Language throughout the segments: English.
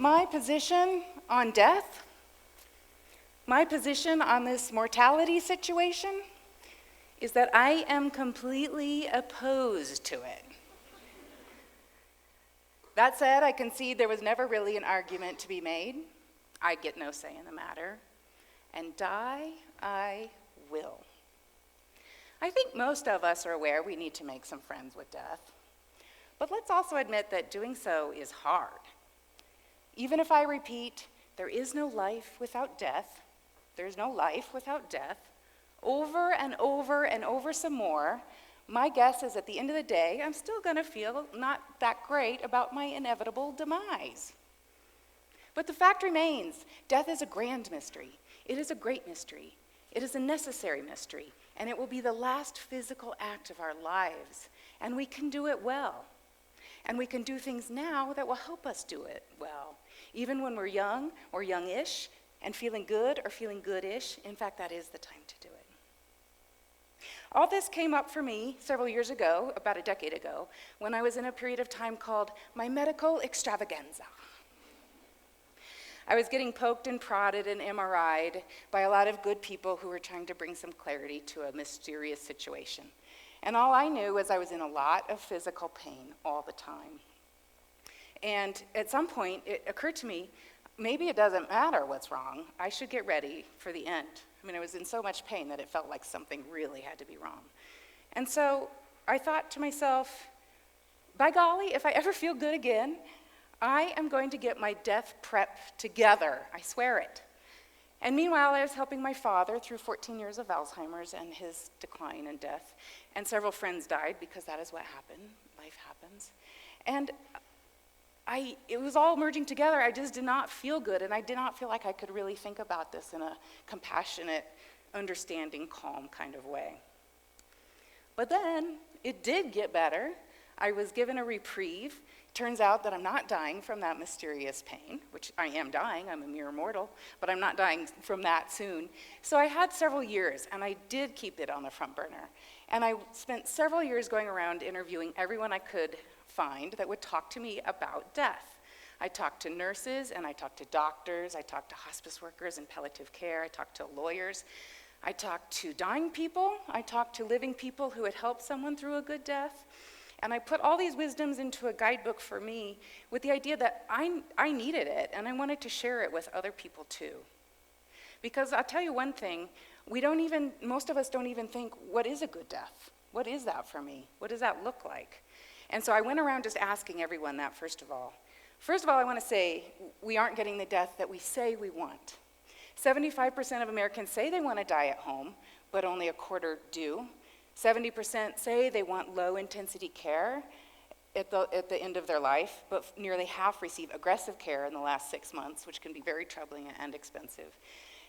My position on death, my position on this mortality situation is that I am completely opposed to it. That said, I concede there was never really an argument to be made. I get no say in the matter. And die, I will. I think most of us are aware we need to make some friends with death. But let's also admit that doing so is hard. Even if I repeat, there is no life without death, there's no life without death, over and over and over some more, my guess is at the end of the day, I'm still going to feel not that great about my inevitable demise. But the fact remains, death is a grand mystery. It is a great mystery. It is a necessary mystery, and it will be the last physical act of our lives, and we can do it well. And we can do things now that will help us do it well, even when we're young or youngish and feeling good or feeling goodish. In fact, that is the time to do it. All this came up for me several years ago, about a decade ago, when I was in a period of time called my medical extravaganza. I was getting poked and prodded and MRI'd by a lot of good people who were trying to bring some clarity to a mysterious situation. And all I knew was I was in a lot of physical pain all the time. And at some point, it occurred to me, maybe it doesn't matter what's wrong. I should get ready for the end. I mean, I was in so much pain that it felt like something really had to be wrong. And so I thought to myself, by golly, if I ever feel good again, I am going to get my death prep together. I swear it. And meanwhile, I was helping my father through 14 years of Alzheimer's and his decline and death. And several friends died because that is what happened. Life happens. And it was all merging together. I just did not feel good, and I did not feel like I could really think about this in a compassionate, understanding, calm kind of way. But then it did get better. I was given a reprieve. Turns out that I'm not dying from that mysterious pain, which I am dying, I'm a mere mortal, but I'm not dying from that soon. So I had several years, and I did keep it on the front burner. And I spent several years going around interviewing everyone I could find that would talk to me about death. I talked to nurses, and I talked to doctors, I talked to hospice workers in palliative care, I talked to lawyers, I talked to dying people, I talked to living people who had helped someone through a good death. And I put all these wisdoms into a guidebook for me with the idea that I needed it, and I wanted to share it with other people too. Because I'll tell you one thing, most of us don't even think, what is a good death? What is that for me? What does that look like? And so I went around just asking everyone that, first of all. First of all, I want to say, we aren't getting the death that we say we want. 75% of Americans say they want to die at home, but only a quarter do. 70% say they want low-intensity care at the end of their life, but nearly half receive aggressive care in the last 6 months, which can be very troubling and expensive.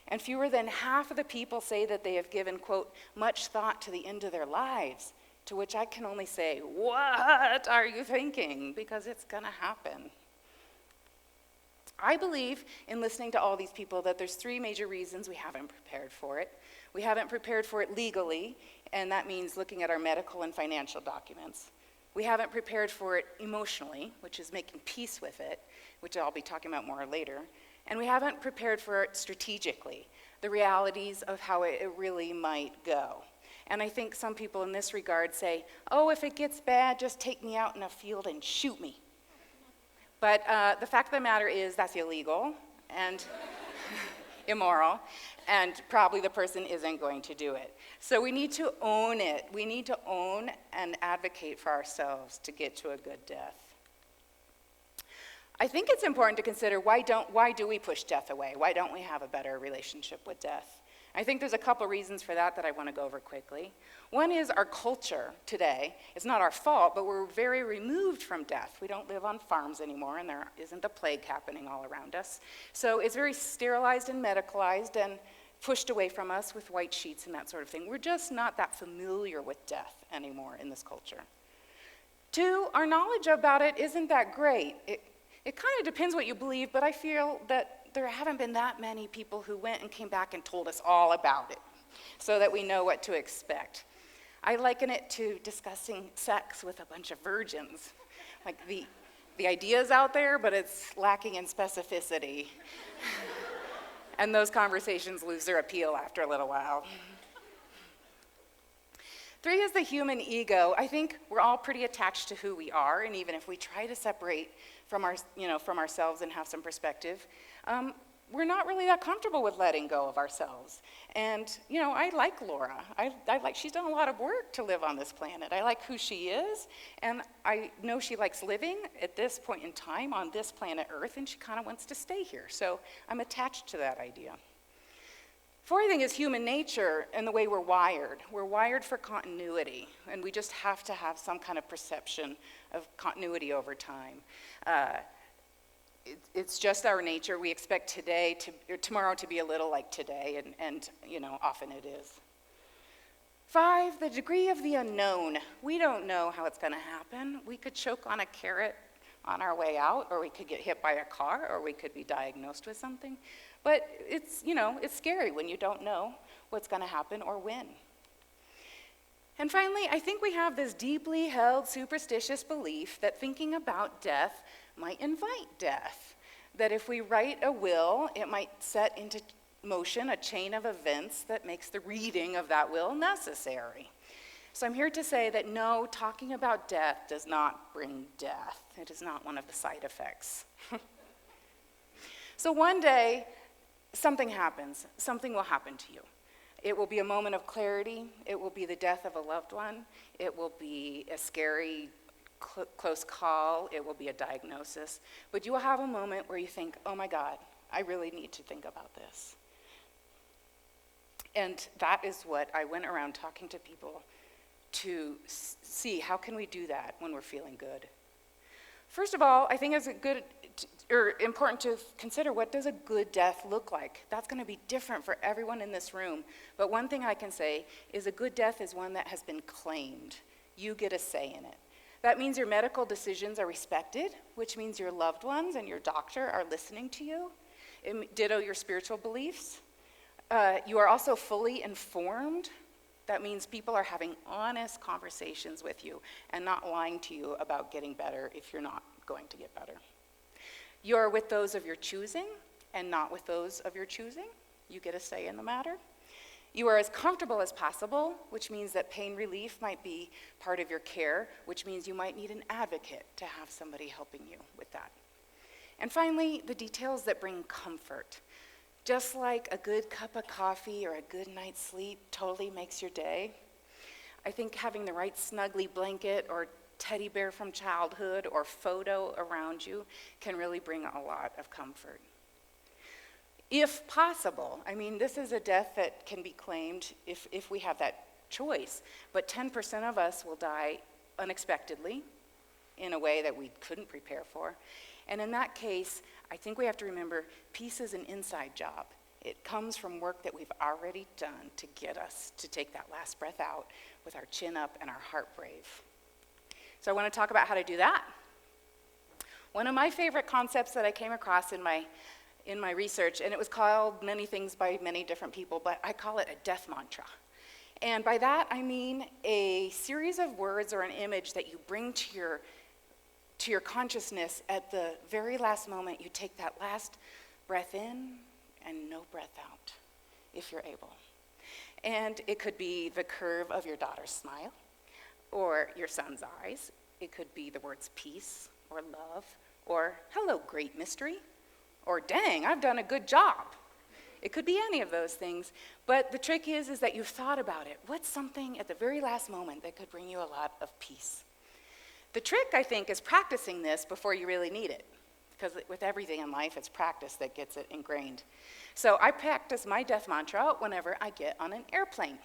And fewer than half of the people say that they have given, quote, much thought to the end of their lives, to which I can only say, what are you thinking? Because it's going to happen. I believe in listening to all these people that there's 3 major reasons we haven't prepared for it. We haven't prepared for it legally, and that means looking at our medical and financial documents. We haven't prepared for it emotionally, which is making peace with it, which I'll be talking about more later. And we haven't prepared for it strategically, the realities of how it really might go. And I think some people in this regard say, oh, if it gets bad, just take me out in a field and shoot me. But the fact of the matter is that's illegal and immoral, and probably the person isn't going to do it. So we need to own it. We need to own and advocate for ourselves to get to a good death. I think it's important to consider why do we push death away? Why don't we have a better relationship with death? I think there's a couple reasons for that I want to go over quickly. One is our culture today. It's not our fault, but we're very removed from death. We don't live on farms anymore, and there isn't the plague happening all around us. So it's very sterilized and medicalized and pushed away from us with white sheets and that sort of thing. We're just not that familiar with death anymore in this culture. 2, our knowledge about it isn't that great. It kind of depends what you believe, but I feel that there haven't been that many people who went and came back and told us all about it so that we know what to expect. I liken it to discussing sex with a bunch of virgins. Like The idea is out there, but it's lacking in specificity. And those conversations lose their appeal after a little while. 3 is the human ego. I think we're all pretty attached to who we are, and even if we try to separate from ourselves and have some perspective, we're not really that comfortable with letting go of ourselves. And I like Laura. She's done a lot of work to live on this planet. I like who she is, and I know she likes living at this point in time on this planet Earth, and she kind of wants to stay here. So I'm attached to that idea. 4th thing is human nature and the way we're wired. We're wired for continuity, and we just have to have some kind of perception of continuity over time. It's just our nature. We expect tomorrow to be a little like today, and often it is. 5, the degree of the unknown. We don't know how it's going to happen. We could choke on a carrot on our way out, or we could get hit by a car, or we could be diagnosed with something. But it's scary when you don't know what's going to happen or when. And finally, I think we have this deeply held superstitious belief that thinking about death might invite death. That if we write a will, it might set into motion a chain of events that makes the reading of that will necessary. So I'm here to say that no, talking about death does not bring death. It is not one of the side effects. So one day, something happens. Something will happen to you. It will be a moment of clarity. It will be the death of a loved one. It will be a scary, close call. It will be a diagnosis. But you will have a moment where you think, oh my God, I really need to think about this. And that is what I went around talking to people to see, how can we do that when we're feeling good? First of all, I think it's important to consider, what does a good death look like? That's going to be different for everyone in this room. But one thing I can say is a good death is one that has been claimed. You get a say in it. That means your medical decisions are respected, which means your loved ones and your doctor are listening to you. Ditto your spiritual beliefs. You are also fully informed. That means people are having honest conversations with you and not lying to you about getting better if you're not going to get better. You are with those of your choosing and not with those of your choosing. You get a say in the matter. You are as comfortable as possible, which means that pain relief might be part of your care, which means you might need an advocate to have somebody helping you with that. And finally, the details that bring comfort. Just like a good cup of coffee or a good night's sleep totally makes your day, I think having the right snuggly blanket or teddy bear from childhood or photo around you can really bring a lot of comfort. If possible, this is a death that can be claimed if we have that choice, but 10% of us will die unexpectedly in a way that we couldn't prepare for. And in that case, I think we have to remember peace is an inside job. It comes from work that we've already done to get us to take that last breath out with our chin up and our heart brave. So I want to talk about how to do that. One of my favorite concepts that I came across in my research, and it was called many things by many different people, but I call it a death mantra. And by that I mean a series of words or an image that you bring to your consciousness at the very last moment you take that last breath in and no breath out, if you're able. And it could be the curve of your daughter's smile or your son's eyes. It could be the words peace or love or hello, great mystery, or dang, I've done a good job. It could be any of those things, but the trick is that you've thought about it. What's something at the very last moment that could bring you a lot of peace? The trick, I think, is practicing this before you really need it, because with everything in life, it's practice that gets it ingrained. So I practice my death mantra whenever I get on an airplane.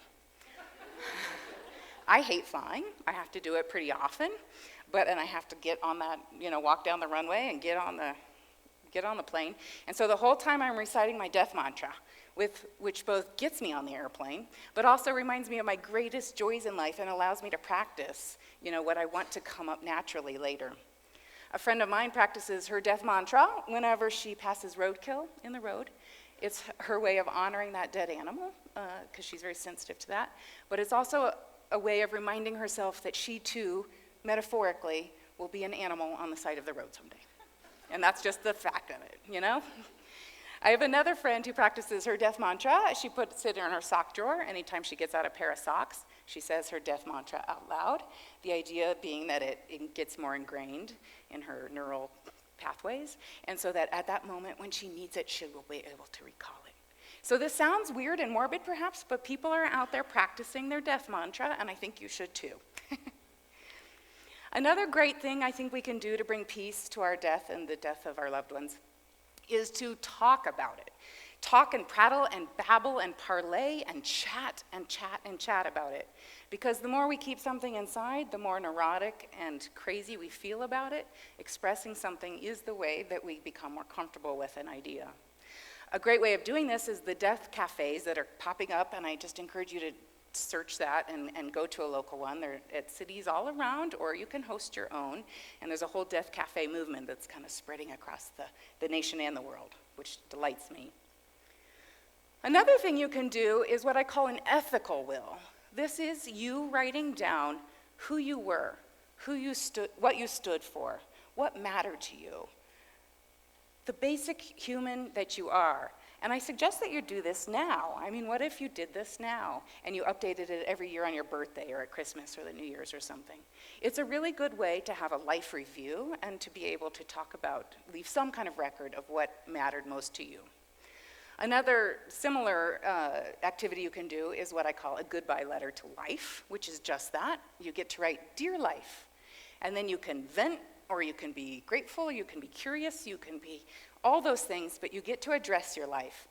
I hate flying. I have to do it pretty often, and I have to get on that, walk down the runway and get on the plane. And so the whole time I'm reciting my death mantra, which both gets me on the airplane, but also reminds me of my greatest joys in life and allows me to practice, what I want to come up naturally later. A friend of mine practices her death mantra whenever she passes roadkill in the road. It's her way of honoring that dead animal, because she's very sensitive to that. But it's also a way of reminding herself that she too, metaphorically, will be an animal on the side of the road someday. And that's just the fact of it, you know? I have another friend who practices her death mantra. She puts it in her sock drawer. Anytime she gets out a pair of socks, she says her death mantra out loud. The idea being that it gets more ingrained in her neural pathways, and so that at that moment when she needs it, she will be able to recall it. So this sounds weird and morbid perhaps, but people are out there practicing their death mantra, and I think you should too. Another great thing I think we can do to bring peace to our death and the death of our loved ones is to talk about it. Talk and prattle and babble and parlay and chat and chat and chat about it. Because the more we keep something inside, the more neurotic and crazy we feel about it. Expressing something is the way that we become more comfortable with an idea. A great way of doing this is the death cafes that are popping up, and I just encourage you to search that and go to a local one. They're at cities all around, or you can host your own. And there's a whole death cafe movement that's kind of spreading across the nation and the world, which delights me. Another thing you can do is what I call an ethical will. This is you writing down who you were, what you stood for, what mattered to you, the basic human that you are. And I suggest that you do this now. I mean, what if you did this now and you updated it every year on your birthday or at Christmas or the New Year's or something? It's a really good way to have a life review and to be able to leave some kind of record of what mattered most to you. Another similar activity you can do is what I call a goodbye letter to life, which is just that. You get to write, "Dear life," and then you can vent, or you can be grateful, you can be curious, you can be all those things, but you get to address your life.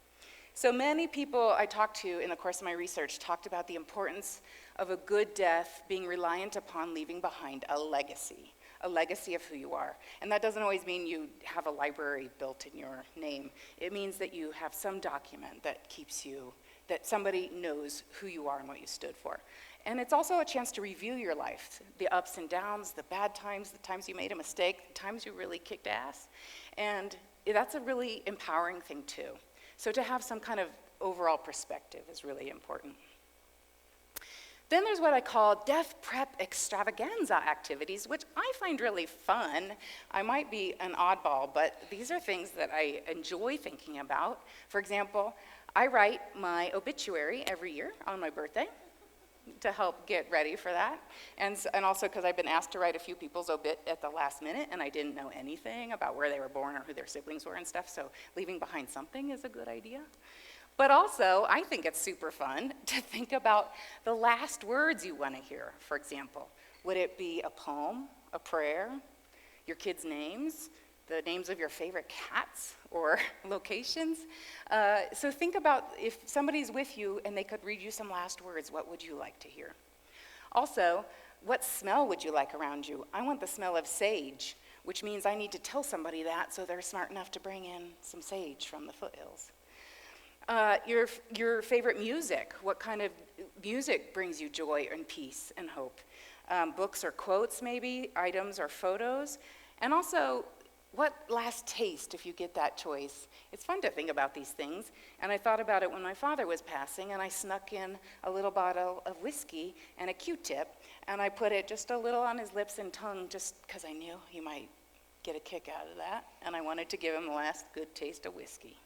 So many people I talked to in the course of my research talked about the importance of a good death being reliant upon leaving behind a legacy of who you are. And that doesn't always mean you have a library built in your name. It means that you have some document that that somebody knows who you are and what you stood for. And it's also a chance to review your life, the ups and downs, the bad times, the times you made a mistake, the times you really kicked ass. And that's a really empowering thing too. So to have some kind of overall perspective is really important. Then there's what I call death prep extravaganza activities, which I find really fun. I might be an oddball, but these are things that I enjoy thinking about. For example, I write my obituary every year on my birthday to help get ready for that. And also because I've been asked to write a few people's obit at the last minute, and I didn't know anything about where they were born or who their siblings were and stuff, so leaving behind something is a good idea. But also, I think it's super fun to think about the last words you want to hear, for example. Would it be a poem, a prayer, your kids' names, the names of your favorite cats or locations? So think about if somebody's with you and they could read you some last words, what would you like to hear? Also, what smell would you like around you? I want the smell of sage, which means I need to tell somebody that so they're smart enough to bring in some sage from the foothills. Your favorite music. What kind of music brings you joy and peace and hope? Books or quotes maybe, items or photos. And also, what last taste if you get that choice? It's fun to think about these things. And I thought about it when my father was passing, and I snuck in a little bottle of whiskey and a Q-tip, and I put it just a little on his lips and tongue just because I knew he might get a kick out of that, and I wanted to give him the last good taste of whiskey.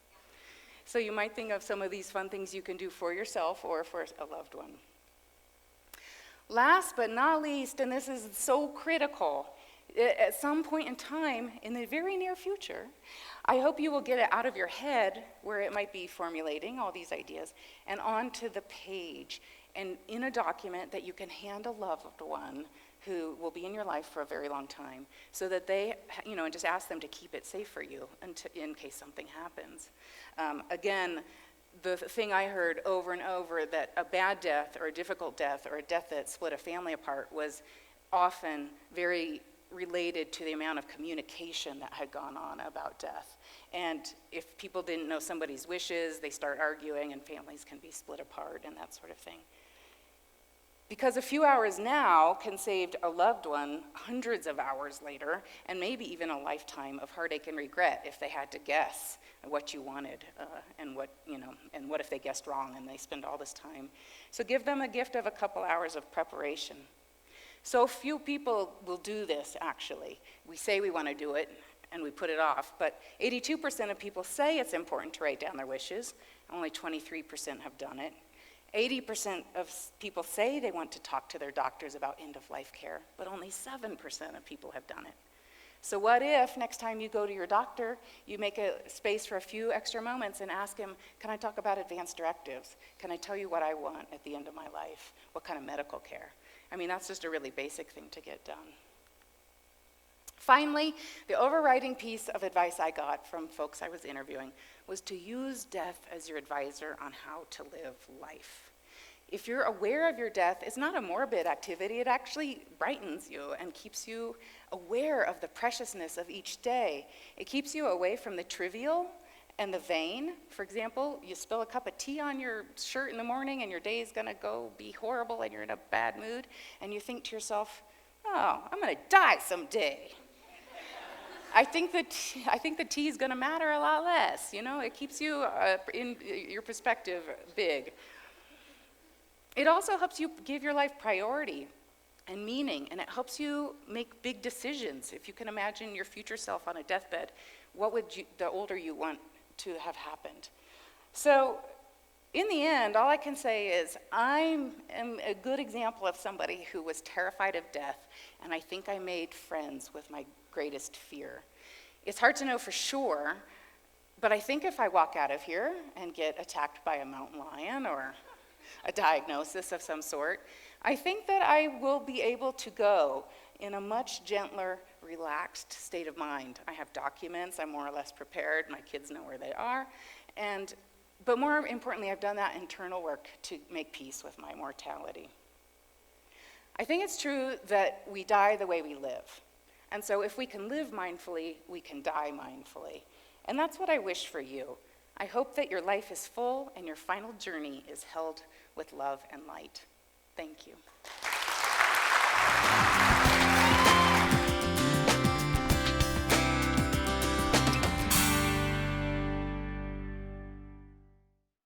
So you might think of some of these fun things you can do for yourself or for a loved one. Last but not least, and this is so critical, at some point in time in the very near future, I hope you will get it out of your head where it might be formulating all these ideas and onto the page and in a document that you can hand a loved one who will be in your life for a very long time so that they, and just ask them to keep it safe for you in case something happens. Again, the thing I heard over and over that a bad death or a difficult death or a death that split a family apart was often very related to the amount of communication that had gone on about death. And if people didn't know somebody's wishes, they start arguing and families can be split apart and that sort of thing. Because a few hours now can save a loved one hundreds of hours later, and maybe even a lifetime of heartache and regret if they had to guess what you wanted, and what if they guessed wrong and they spend all this time. So give them a gift of a couple hours of preparation. So few people will do this, actually. We say we want to do it, and we put it off, but 82% of people say it's important to write down their wishes. Only 23% have done it. 80% of people say they want to talk to their doctors about end-of-life care, but only 7% of people have done it. So what if next time you go to your doctor, you make a space for a few extra moments and ask him, can I talk about advanced directives? Can I tell you what I want at the end of my life? What kind of medical care? I mean, that's just a really basic thing to get done. Finally, the overriding piece of advice I got from folks I was interviewing was to use death as your advisor on how to live life. If you're aware of your death, it's not a morbid activity, it actually brightens you and keeps you aware of the preciousness of each day. It keeps you away from the trivial and the vain. For example, you spill a cup of tea on your shirt in the morning and your day is gonna go be horrible and you're in a bad mood, and you think to yourself, oh, I'm gonna die someday. I think the tea is gonna matter a lot less, you know? It keeps you in your perspective big. It also helps you give your life priority and meaning, and it helps you make big decisions. If you can imagine your future self on a deathbed, what would the older you want to have happened? So in the end, all I can say is I am a good example of somebody who was terrified of death, and I think I made friends with my greatest fear. It's hard to know for sure, but I think if I walk out of here and get attacked by a mountain lion or a diagnosis of some sort, I think that I will be able to go in a much gentler, relaxed state of mind. I have documents, I'm more or less prepared, my kids know where they are, but more importantly, I've done that internal work to make peace with my mortality. I think it's true that we die the way we live. And so if we can live mindfully, we can die mindfully. And that's what I wish for you. I hope that your life is full and your final journey is held with love and light. Thank you.